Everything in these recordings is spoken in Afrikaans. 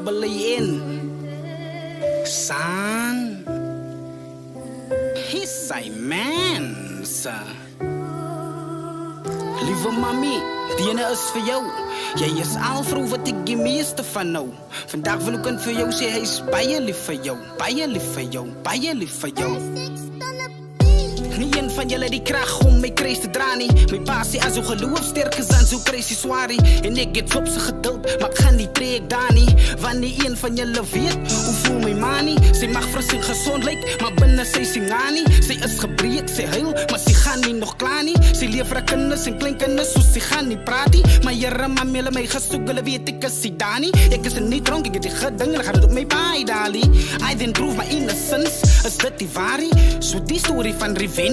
double A-N San He's sy man sa Lieve mami, die ene is vir jou. Jy is al vrou wat ek die meeste van nou. Vandag wil ek vir jou sê hy is baie lief vir jou, baie lief vir jou, baie lief vir jou. Nie een van julle die krag om my kruis te dra nie. My pa sê as jou geloof sterk is dan so kruis die swarie. En ek het op sy geduld, maar ek gaan nie trek daar nie. Want nie een van julle weet hoe voel my ma nie. Sy mag fris en gezond lyk, maar binne sy sing aan nie. Sy is gebreek, sy huil, maar sy gaan nie nog klaar nie. Sy leef vir kinders en kleinkinders, so sy gaan nie praat nie. Maar jyre mami hulle my gesoek, hulle weet ek is sy daar nie. Ek is nie dronk, ek het die geding, hulle gaan het op my baie dalie. I then prove my innocence, is dit die waarie? So die story van revenge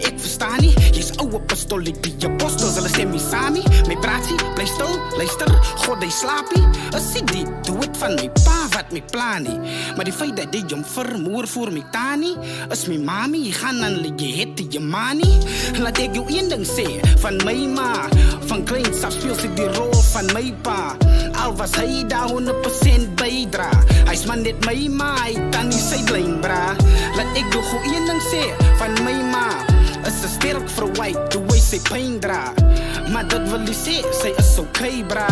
ek verstaan nie, jy's ouwe pistool, ek die apostels, hulle stem nie saam nie. My praatsie, bly stil, luister, God hy slaap nie. Is ek die dood van my pa wat my plan nie. Maar die feit dat die jom vermoor voor my ta nie, is my mami, jy gaan aan lig, jy het die je ma nie. Laat ek jou een ding sê, van my ma, van kleins af speel sy die rol van my pa. Al was hy daar 100% bydra, hy's man net my ma, hy kan nie sy blame bra. Laat ek jou gou een ding sê, van my ma, is sy sterk verwyk, hoe hy sy pyn dra. Maar dit wil nie sê, sy is okay bra.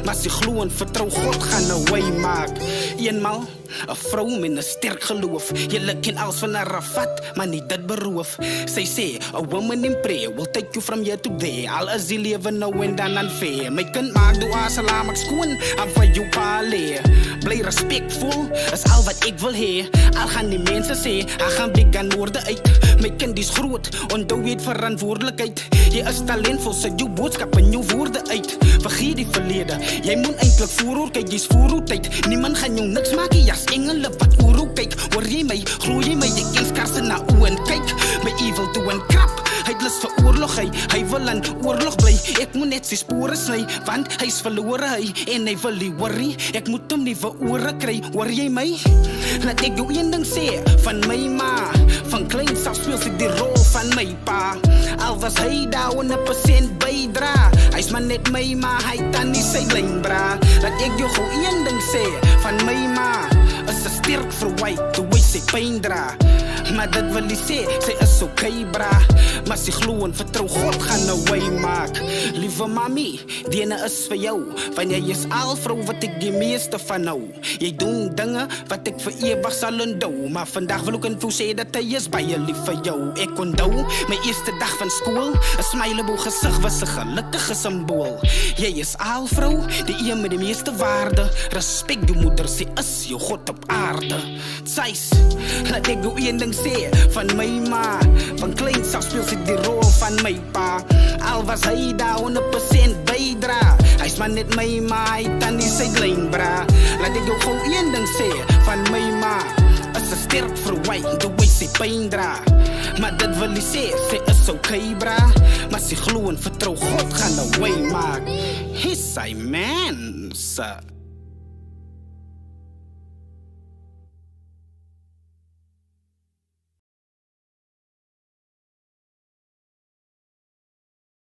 Maar sy glo en vertrou God gaan nou way maak. Eenmaal, 'n vrou met 'n sterk geloof. Julle ken als van 'n Rafat, maar nie dit beroof. Sy sê, a woman in prayer will take you from here to there. Al is die lewe nou en dan unfair. My kind maak dua salam ek skoon, aan van jou pa leer. Bly respectful, is al wat ek wil hê. Al gaan die mense sê, hy gaan blik aan woorde uit. My kind is groot, onthou jy het verantwoordelikheid. Jy is talentvol, sit jou boodskap in jou woorde uit. Vergeet die verlede, jy moet eintlik vooroor kyk, jy's vooroortyd. Niemand gaan jou niks maak, jy as engele wat oorhoek kyk. Hoor jy my, glo jy my, jy kens karse na oe en kyk. My evil toe en krap, hy het lus vir oorlog, hy wil aan oorlog bly. Ek moet net sy spore sny, want hy's verlore hy, en hy wil nie worry. Ek moet hom nie vir ore kry, hoor jy my? Laat ek jou een ding sê, van my ma, van kleins af speel sy die rol van my pa. Al was hy daar 100% bydra, hy's maar net my ma, hy kan nie sy blame bra. Laat ek jou gou een ding sê, van my ma, is sy sterk verwyk, hoe hy sy pyn dra. Maar dit wil nie sê, sy is okay bra. Maar sy glo en vertrou God gaan nou way maak. Lieve mami, die ene is vir jou, want jy is al vrou wat ek die meeste van nou. Jy doen dinge wat ek vir ewig sal onthou. Maar vandag wil ek en toe sê dat hy is baie lief vir jou. Ek onthou, my eerste dag van skool, 'n smilebo gesig was 'n gelukkige simbool. Jy is al vrou, die een met die meeste waarde. Respek die moeder, sy is jou God op aarde. Sy's, laat ek jou een ding sê, van my ma, van kleins af speel sy die rol van my pa. Al was hy daar 100% bydra, hy's maar net my ma, hy kan nie sy blame bra. Laat ek jou gou een ding sê, van my ma, is sy sterk verwyk, hoe hy sy pyn dra. Maar dit wil nie sê, sy is okay bra. Maar sy glo en vertrou God gaan nou way maak. He's sy man, sa.